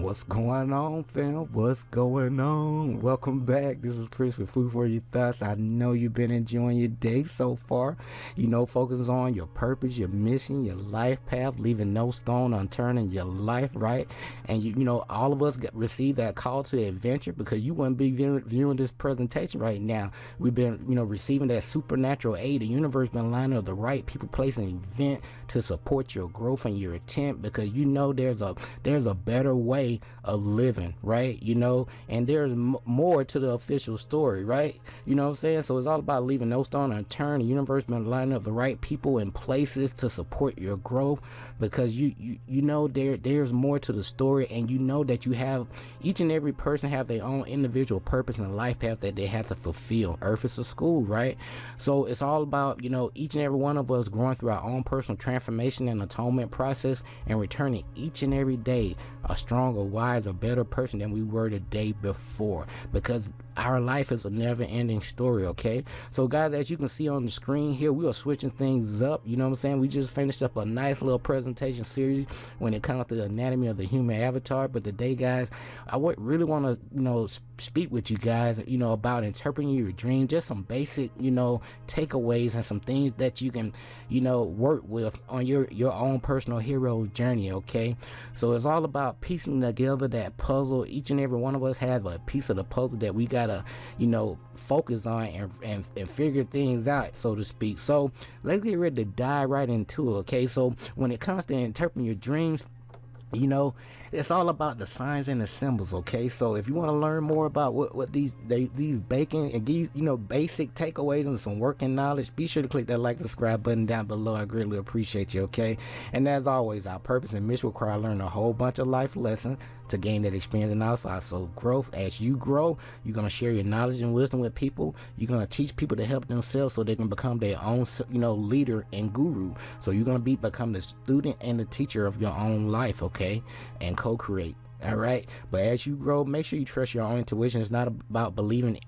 What's going on, fam? What's going on? Welcome back. This is Chris with Food for Your Thoughts. I know you've been enjoying your day so far. Focus on your purpose, your mission, your life path, leaving no stone unturned in your life, right? And all of us receive that call to adventure because you wouldn't be viewing this presentation right now. We've been, receiving that supernatural aid. The universe been lining up the right people, placing an event to support your growth and your intent because there's a better way of living, right? And there's more to the official story, right? You know what I'm saying? So it's all about leaving no stone unturned. The universe been lining up the right people and places to support your growth because there's more to the story, and that you have, each and every person have their own individual purpose and life path that they have to fulfill. Earth is a school, right? So it's all about each and every one of us growing through our own personal transformation and atonement process and returning each and every day a stronger, wiser, better person than we were the day before, because our life is a never-ending story. Okay, so guys, as you can see on the screen here, we are switching things up. You know what I'm saying? We just finished up a nice little presentation series when it comes to the anatomy of the human avatar, but today, guys, I would really want to speak with you guys about interpreting your dream, just some basic takeaways and some things that you can work with on your own personal hero's journey. Okay, so it's all about piecing together that puzzle. Each and every one of us have a piece of the puzzle that we gotta focus on and figure things out, so to speak. So let's get ready to dive right into it. Okay, so when it comes to interpreting your dreams, it's all about the signs and the symbols. Okay, so if you want to learn more about what these bacon and these basic takeaways and some working knowledge, be sure to click that like, subscribe button down below. I greatly appreciate you. Okay, and as always, our purpose and mission require learning a whole bunch of life lessons to gain that experience and knowledge. So growth, as you grow, you're going to share your knowledge and wisdom with people. You're going to teach people to help themselves so they can become their own leader and guru. So you're going to become the student and the teacher of your own life. Okay, and co-create. All right, but as you grow, make sure you trust your own intuition. It's not about believing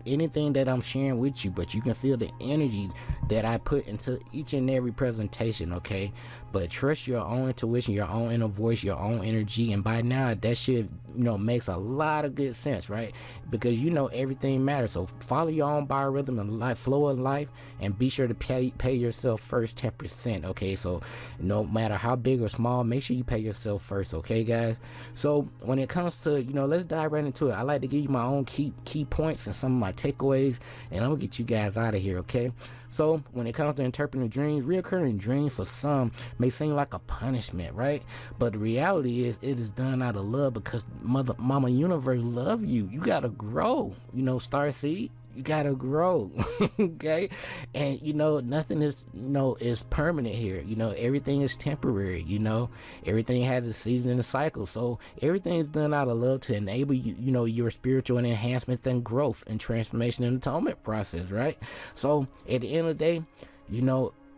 anything that I'm sharing with you, but you can feel the energy that I put into each and every presentation. Okay, but trust your own intuition, your own inner voice, your own energy, and by now that shit makes a lot of good sense, right? Because everything matters. So follow your own biorhythm and life flow of life, and be sure to pay yourself first 10%. Okay, so no matter how big or small, make sure you pay yourself first. Okay, guys. So when it comes to let's dive right into it. I like to give you my own key points and some of my takeaways, and I'm gonna get you guys out of here. Okay, so when it comes to interpreting dreams, reoccurring dreams for some may seem like a punishment, right? But the reality is it is done out of love, because mama universe love you. You gotta grow, starseed. You gotta grow. Okay, and nothing is is permanent here. Everything is temporary. Everything has a season and a cycle, so everything is done out of love to enable you your spiritual and enhancement and growth and transformation and atonement process, right? So at the end of the day,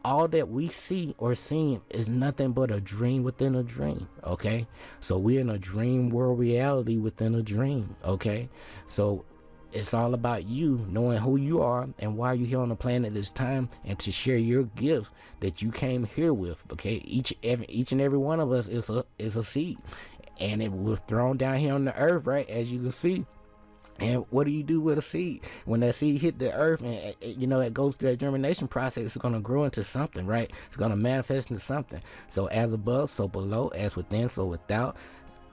all that we see or seeing is nothing but a dream within a dream. Okay, so we're in a dream world reality within a dream. Okay, so it's all about you knowing who you are and why you're here on the planet this time, and to share your gifts that you came here with. Okay, each and every one of us is a seed, and it was thrown down here on the earth, right? As you can see. And what do you do with a seed when that seed hit the earth and it goes through that germination process? It's going to grow into something, right? It's going to manifest into something. So as above, so below, as within, so without.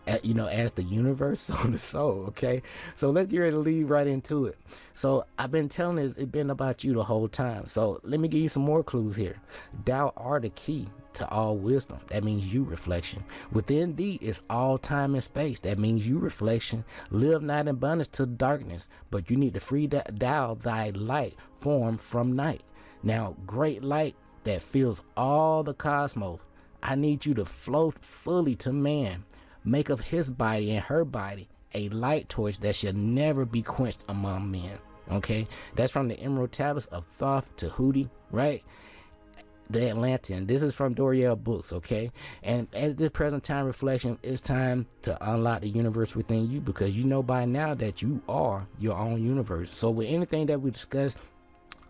As the universe, so the soul. Okay, so let's get ready to lead right into it. So I've been telling it's been about you the whole time, so let me give you some more clues here. Thou art the key to all wisdom. That means you, reflection. Within thee is all time and space. That means you, reflection. Live not in bondage to darkness, but you need to free thou thy light form from night. Now great light that fills all the cosmos, I need you to float fully to man. Make of his body and her body a light torch that shall never be quenched among men. Okay, that's from the Emerald Tablets of Thoth to Hootie, right? The Atlantean. This is from Doriel Books. Okay, and at this present time reflection, it's time to unlock the universe within you, because by now that you are your own universe. So with anything that we discuss,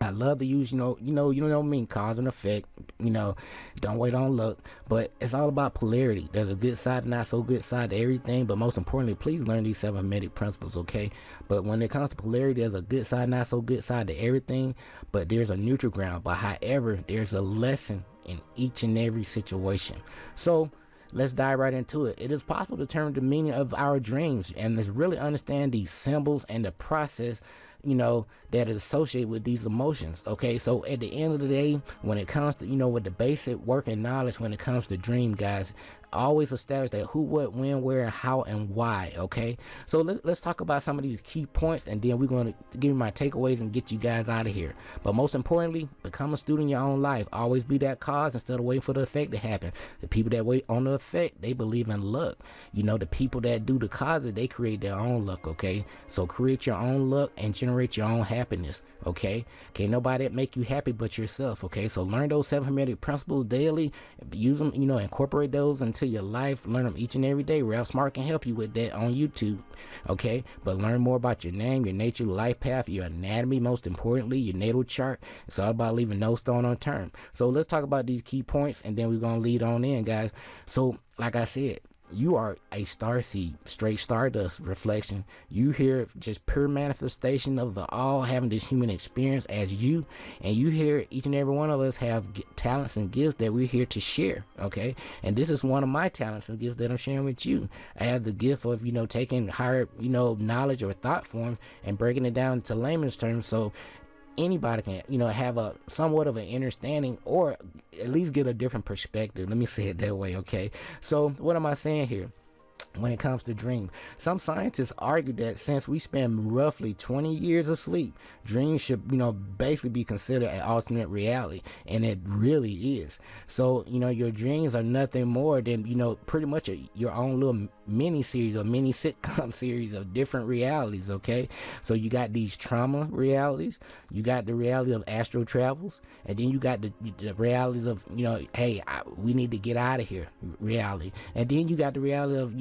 I love to use, you know what I mean, cause and effect, don't wait on luck, but it's all about polarity. There's a good side and not so good side to everything, but most importantly, please learn these 7 hermetic principles, okay? But when it comes to polarity, there's a good side, not so good side to everything, but there's a neutral ground. But however, there's a lesson in each and every situation. So let's dive right into it. It is possible to determine the meaning of our dreams and to really understand these symbols and the process that is associated with these emotions. Okay, so at the end of the day, when it comes to with the basic working knowledge, when it comes to dream, guys, always establish that who, what, when, where, how, and why. Okay, so let's talk about some of these key points, and then we're going to give you my takeaways and get you guys out of here. But most importantly, become a student in your own life. Always be that cause instead of waiting for the effect to happen. The people that wait on the effect, they believe in luck. The people that do the causes, they create their own luck. Okay, so create your own luck and generate your own happiness. Okay, can't nobody make you happy but yourself. Okay, so learn those 7 hermetic principles daily, use them, incorporate those into your life, learn them each and every day. Ralph Smart can help you with that on YouTube. Okay, but learn more about your name, your nature, life path, your anatomy, most importantly your natal chart. It's all about leaving no stone unturned. So let's talk about these key points, and then we're gonna lead on in, guys. So like I said, you are a star seed, straight stardust reflection. You here just pure manifestation of the all having this human experience as you, and you here, each and every one of us have talents and gifts that we're here to share. Okay, and this is one of my talents and gifts that I'm sharing with you. I have the gift of taking higher knowledge or thought forms and breaking it down into layman's terms, so anybody can have a somewhat of an understanding, or at least get a different perspective. Let me say it that way. Okay, so what am I saying here? When it comes to dream, some scientists argue that since we spend roughly 20 years asleep, dreams should basically be considered an alternate reality, and it really is. So your dreams are nothing more than pretty much your own little mini series or mini sitcom series of different realities. Okay, so you got these trauma realities, you got the reality of astral travels, and then you got the realities of hey, we need to get out of here reality, and then you got the reality of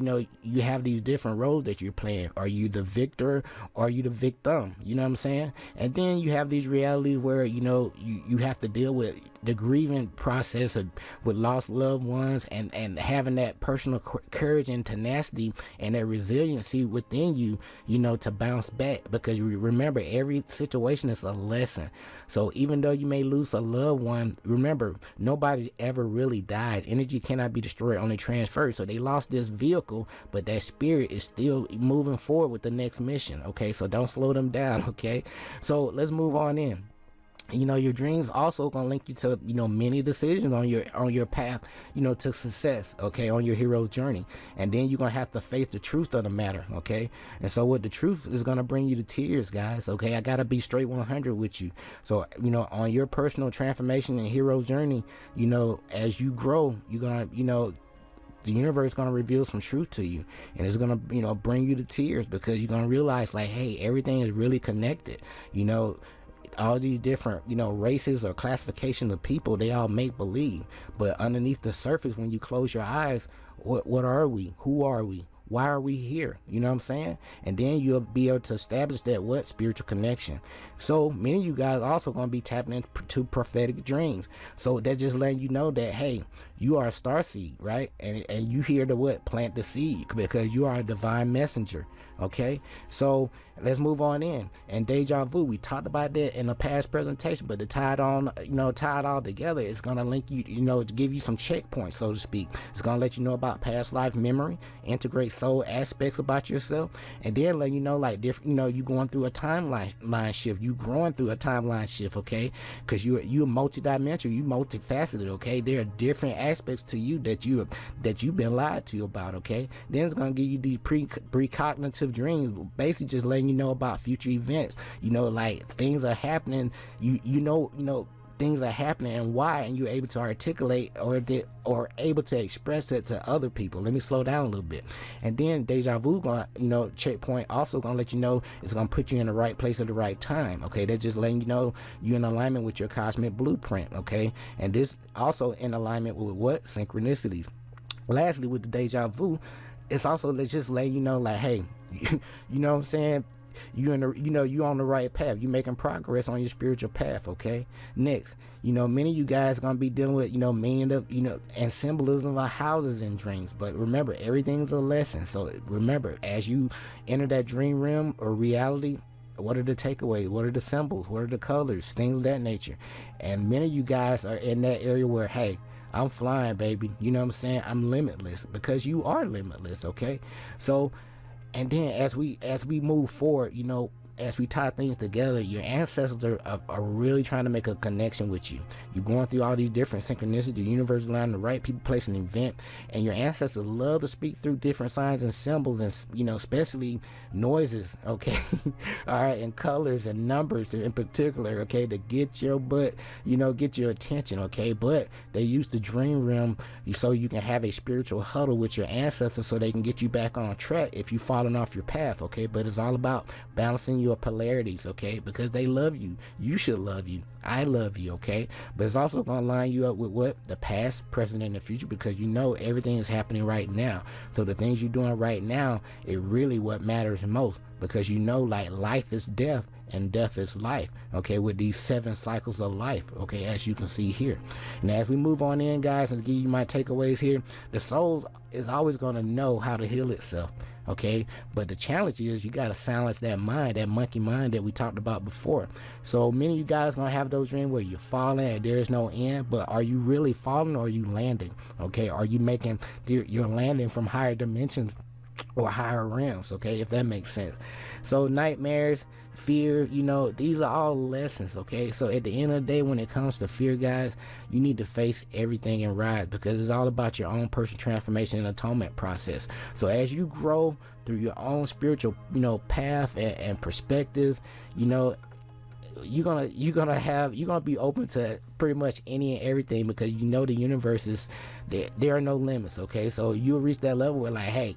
you have these different roles that you're playing. Are you the victor or are you the victim? You know what I'm saying? And then you have these realities where you have to deal with the grieving process with lost loved ones, and having that personal courage and tenacity and that resiliency within you to bounce back, because you remember every situation is a lesson. So even though you may lose a loved one, remember nobody ever really dies. Energy cannot be destroyed, only transferred. So they lost this vehicle, but that spirit is still moving forward with the next mission. Okay, so don't slow them down. Okay, so let's move on in. Your dreams also gonna link you to many decisions on your path to success, okay, on your hero's journey. And then you're gonna have to face the truth of the matter. Okay, and so what the truth is gonna bring you to tears, guys. Okay, I gotta be straight 100 with you. So on your personal transformation and hero's journey, as you grow, you're gonna the universe is going to reveal some truth to you, and it's going to bring you to tears, because you're going to realize, like, hey, everything is really connected. All these different races or classification of people, they all make believe, but underneath the surface, when you close your eyes, what are we? Who are we? Why are we here? You know what I'm saying? And then you'll be able to establish that spiritual connection. So many of you guys also going to be tapping into prophetic dreams. So that's just letting you know that, hey, you are a star seed, right? And you here to plant the seed, because you are a divine messenger. Okay, so let's move on in. And deja vu, we talked about that in a past presentation, but to tie it all together, it's gonna link you, to give you some checkpoints, so to speak. It's gonna let you know about past life memory, integrate soul aspects about yourself, and then let you know, like, different, you going through a timeline shift, you growing through a timeline shift. Okay, because you're multidimensional, you multifaceted. Okay, there are different aspects to you that you've been lied to about. Okay, then it's gonna give you these precognitive dreams, basically just letting you know about future events. Like, things are happening, things are happening and why, and you're able to articulate or able to express it to other people. Let me slow down a little bit. And then deja vu gonna checkpoint also gonna let you know it's gonna put you in the right place at the right time. Okay, that's just letting you know you're in alignment with your cosmic blueprint. Okay, and this also in alignment with synchronicities. Lastly, with the deja vu, it's also just letting you know, like, hey, you know what I'm saying, you on the right path. You making progress on your spiritual path. Okay. Next, many of you guys gonna be dealing with meaning of and symbolism of houses and dreams. But remember, everything's a lesson. So remember, as you enter that dream realm or reality, what are the takeaways? What are the symbols? What are the colors? Things of that nature. And many of you guys are in that area where, hey, I'm flying, baby. You know what I'm saying? I'm limitless, because you are limitless. Okay. So, and then as we move forward, as we tie things together, your ancestors are really trying to make a connection with you. You're going through all these different synchronicities, the universe is allowing the right people, place an event, and your ancestors love to speak through different signs and symbols, and especially noises, okay? All right, and colors and numbers in particular, okay, to get your butt, get your attention, okay? But they use the dream realm so you can have a spiritual huddle with your ancestors so they can get you back on track if you've fallen off your path, okay? But it's all about balancing your polarities, okay? Because they love you. You should love you. I love you, okay? But it's also going to line you up with what? The past, present, and the future, because everything is happening right now. So the things you're doing right now, it really what matters most, because like life is death and death is life, okay? With these 7 cycles of life, okay, as you can see here. And as we move on in, guys, and give you my takeaways here, the soul is always going to know how to heal itself. Okay, but the challenge is you got to silence that mind, that monkey mind that we talked about before. So many of you guys gonna have those dreams where you're falling and there's no end, but are you really falling or are you landing? Okay, are you you're landing from higher dimensions or higher realms, okay, if that makes sense. So nightmares, fear, these are all lessons, okay? So at the end of the day, when it comes to fear, guys, you need to face everything and rise, because it's all about your own personal transformation and atonement process. So as you grow through your own spiritual path and perspective, you're gonna be open to pretty much any and everything, because the universe is there are no limits, okay? So you'll reach that level where, like, hey,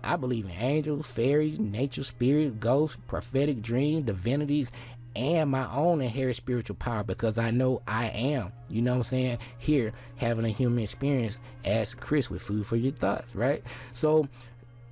I believe in angels, fairies, nature, spirit, ghosts, prophetic dreams, divinities, and my own inherent spiritual power, because I know I am, here having a human experience as Chris with Food for Your Thoughts, right? So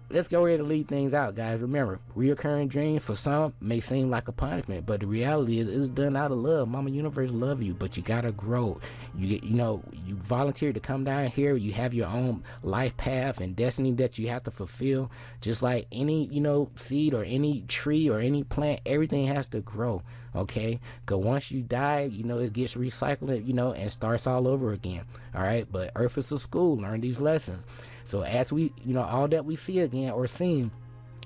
let's go ahead and leave things out, guys. Remember, reoccurring dreams for some may seem like a punishment, but the reality is it's done out of love. Mama Universe love you, but you gotta grow. You volunteer to come down here. You have your own life path and destiny that you have to fulfill. Just like any seed or any tree or any plant, everything has to grow. Okay, because once you die, it gets recycled, and starts all over again. All right, but Earth is a school. Learn these lessons. So as we, all that we see again or seen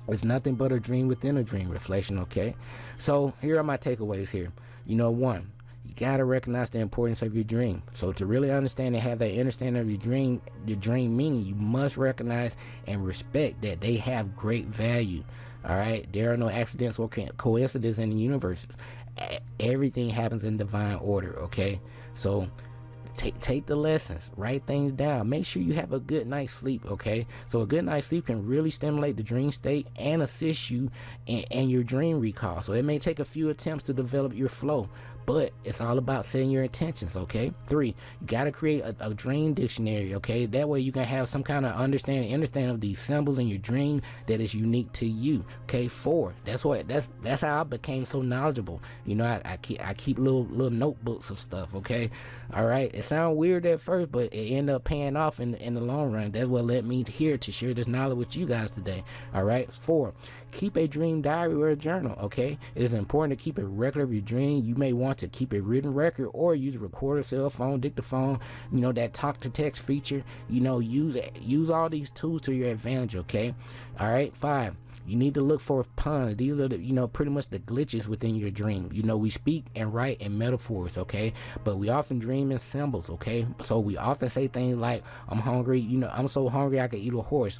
is nothing but a dream within a dream reflection, okay? So here are my takeaways here. 1, you got to recognize the importance of your dream. So to really understand and have that understanding of your dream meaning, you must recognize and respect that they have great value. All right, there are no accidents or coincidences in the universe. Everything happens in divine order, okay? So take the lessons, write things down, make sure you have a good night's sleep, okay? So a good night's sleep can really stimulate the dream state and assist you in your dream recall. So it may take a few attempts to develop your flow, but it's all about setting your intentions, okay? 3, you got to create a dream dictionary, okay? That way you can have some kind of understanding of these symbols in your dream that is unique to you, okay? 4, that's how I became so knowledgeable. I keep little notebooks of stuff, okay? All right, it sounds weird at first, but it ended up paying off in the long run. That's what led me here to share this knowledge with you guys today. All right, 4, keep a dream diary or a journal, okay? It is important to keep a record of your dream. You may want to keep a written record or use a recorder, cell phone, dictaphone, that talk to text feature. Use all these tools to your advantage, okay? All right, 5, you need to look for puns. These are the pretty much the glitches within your dream. We speak and write in metaphors, okay? But we often dream in symbols, okay? So we often say things like, I'm hungry, I'm so hungry I could eat a horse.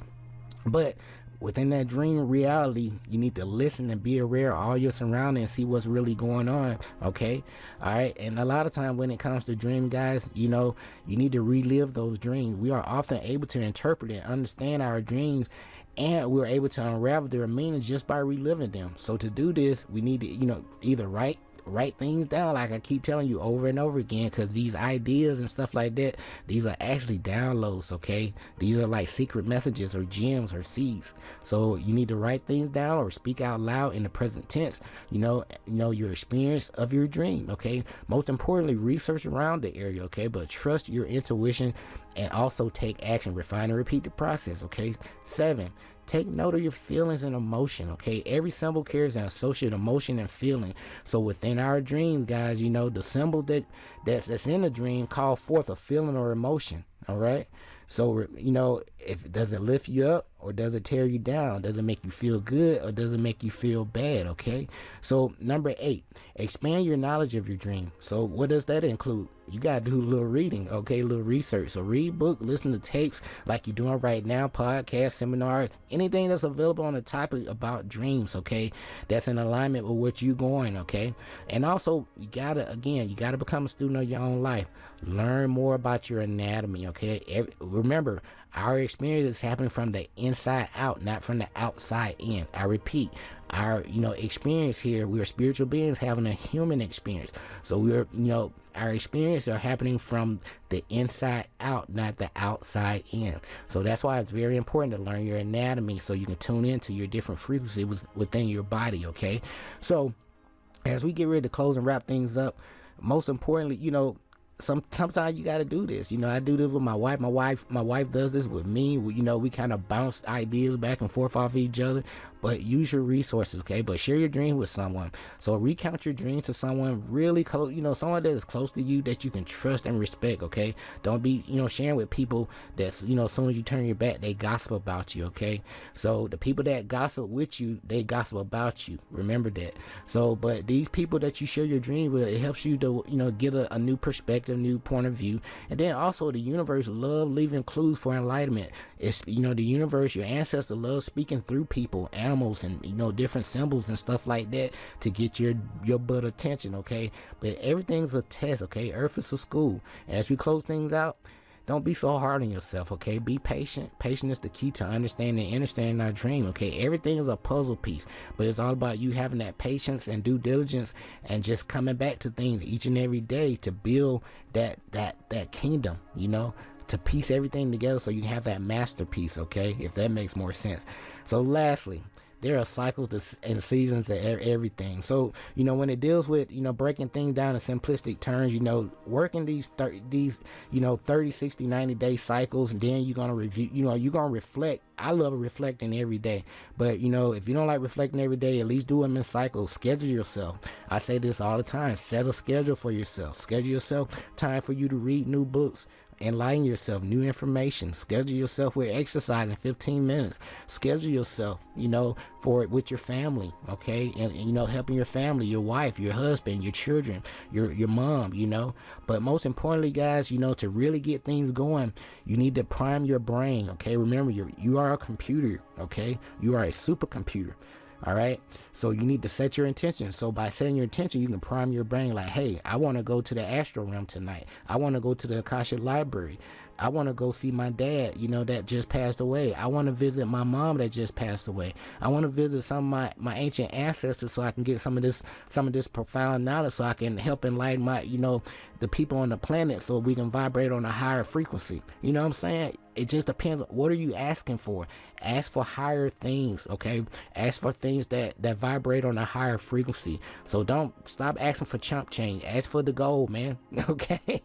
But within that dream reality, you need to listen and be aware of all your surroundings and see what's really going on, okay? All right, and a lot of time when it comes to dream, guys, you need to relive those dreams. We are often able to interpret and understand our dreams, and we're able to unravel their meaning just by reliving them. So to do this, we need to either write write things down, like I keep telling you over and over again, because these ideas and stuff like that, these are actually downloads, okay? These are like secret messages or gems or seeds. So you need to write things down or speak out loud in the present tense, your experience of your dream, okay? Most importantly, research around the area, okay? But trust your intuition and also take action. Refine and repeat the process, okay? 7, take note of your feelings and emotion, okay? Every symbol carries an associated emotion and feeling. So within our dreams, guys, the symbols that's in the dream call forth a feeling or emotion, all right? So, if does it lift you up or does it tear you down? Does it make you feel good or does it make you feel bad, okay? So, number 8, expand your knowledge of your dream. So, what does that include? You got to do a little reading, okay, a little research. So, read books, listen to tapes like you're doing right now, podcasts, seminars, anything that's available on the topic about dreams, okay? That's in alignment with what you're going, okay? And also, you got to become a student of your own life. Learn more about your anatomy, okay? Remember, our experience is happening from the inside out, not from the outside in. I repeat, our experience here, we are spiritual beings having a human experience. So we're our experiences are happening from the inside out, not the outside in. So that's why it's very important to learn your anatomy so you can tune into your different frequencies within your body, okay? So as we get ready to close and wrap things up, most importantly, sometimes you got to do this. I do this with my wife. My wife does this with me. We kind of bounce ideas back and forth off each other. But use your resources, okay? But share your dream with someone. So recount your dreams to someone really close, someone that is close to you that you can trust and respect, okay? Don't be, sharing with people that's, as soon as you turn your back, they gossip about you, okay? So the people that gossip with you, they gossip about you. Remember that. So, but these people that you share your dream with, it helps you to, get a new perspective, new point of view. And then also the universe love leaving clues for enlightenment. It's, the universe, your ancestors love speaking through people, animals, and different symbols and stuff like that to get your butt attention, okay? But everything's a test, okay? Earth is a school. And as we close things out, don't be so hard on yourself, okay? Be patient. Patience is the key to understanding our dream, okay? Everything is a puzzle piece, but it's all about you having that patience and due diligence and just coming back to things each and every day to build that kingdom, to piece everything together so you can have that masterpiece, okay? If that makes more sense. So lastly, there are cycles and seasons to everything. So, when it deals with, breaking things down in simplistic terms, working these 30, 60, 90 day cycles, and then you're going to review, you're going to reflect. I love reflecting every day. But, if you don't like reflecting every day, at least do them in cycles. Schedule yourself. I say this all the time. Set a schedule for yourself. Schedule yourself time for you to read new books. Enlighten yourself, new information. Schedule yourself with exercise in 15 minutes. Schedule yourself, for it with your family, okay? And helping your family, your wife, your husband, your children, your mom, But most importantly, guys, to really get things going, you need to prime your brain, okay? Remember, you are a computer, okay? You are a supercomputer. All right, so you need to set your intention. So by setting your intention, you can prime your brain like, hey, I want to go to the astral realm tonight. I want to go to the Akashic library. I want to go see my dad, that just passed away. I want to visit my mom that just passed away. I want to visit some of my ancient ancestors so I can get some of this profound knowledge so I can help enlighten my, the people on the planet so we can vibrate on a higher frequency. You know what I'm saying? It just depends. What are you asking for? Ask for higher things, okay? Ask for things that vibrate on a higher frequency. So don't stop asking for chump change. Ask for the gold, man, okay?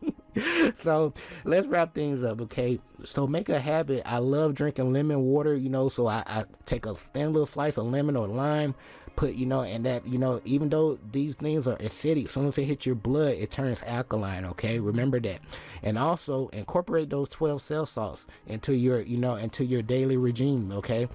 So let's wrap things up, okay? So make a habit. I love drinking lemon water, so I take a thin little slice of lemon or lime, put, and that, even though these things are acidic, as soon as they hit your blood, it turns alkaline, okay? Remember that. And also incorporate those 12 cell salts into your, into your daily regime, okay?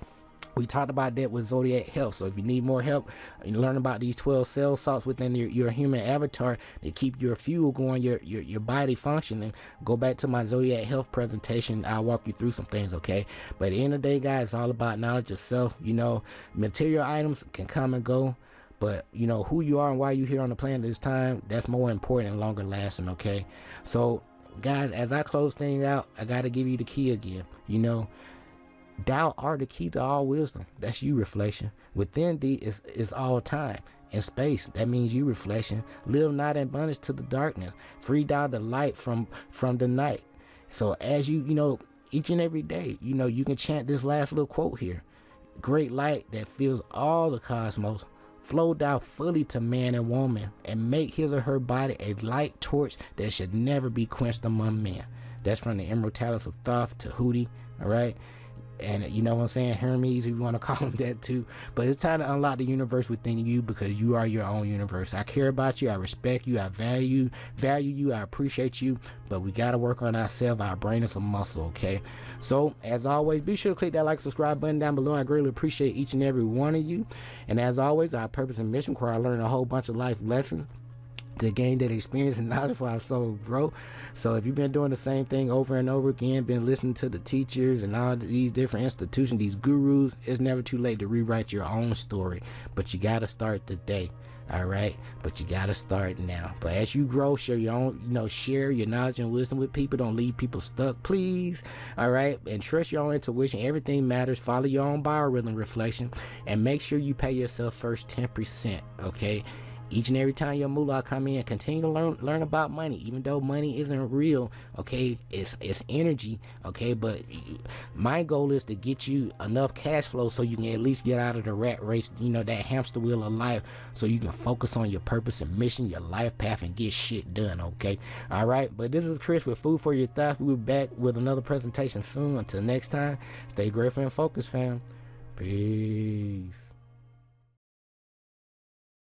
We talked about that with Zodiac Health. So if you need more help and learn about these 12 cell salts within your human avatar to keep your fuel going, your body functioning, go back to my Zodiac Health presentation. I'll walk you through some things, okay? But at the end of the day, guys, it's all about knowledge of self. Material items can come and go, but who you are and why you're here on the planet this time, that's more important and longer lasting, okay? So guys, as I close things out, I got to give you the key again. Thou art the key to all wisdom. That's you, reflection. Within thee is all time. in space. That means you, reflection. Live not in bondage to the darkness. Free thou the light from the night. So as you each and every day, you can chant this last little quote here. Great light that fills all the cosmos, flow thou fully to man and woman, and make his or her body a light torch that should never be quenched among men. That's from the Immortality of Thoth to Hootie, all right? And you know what I'm saying, Hermes, if you want to call him that too. But it's time to unlock the universe within you, because you are your own universe. I care about you, I respect you, I value you, I appreciate you, but we got to work on ourselves. Our brain is a muscle, okay? So as always, be sure to click that like, subscribe button down below. I greatly appreciate each and every one of you. And as always, our purpose and mission, where I learn a whole bunch of life lessons to gain that experience and knowledge for our soul grow. So if you've been doing the same thing over and over again, been listening to the teachers and all these different institutions, these gurus, it's never too late to rewrite your own story. But you got to start today. All right, but you got to start now. But as you grow, share your own, share your knowledge and wisdom with people. Don't leave people stuck, please. All right, and trust your own intuition. Everything matters. Follow your own biorhythm, reflection, and make sure you pay yourself first 10%. Okay. Each and every time your moolah come in, continue to learn about money, even though money isn't real. Okay, it's energy. Okay, but my goal is to get you enough cash flow so you can at least get out of the rat race, that hamster wheel of life, so you can focus on your purpose and mission, your life path, and get shit done. Okay, all right. But this is Chris with Food for Your Thoughts. We'll be back with another presentation soon. Until next time, stay grateful and focused, fam. Peace.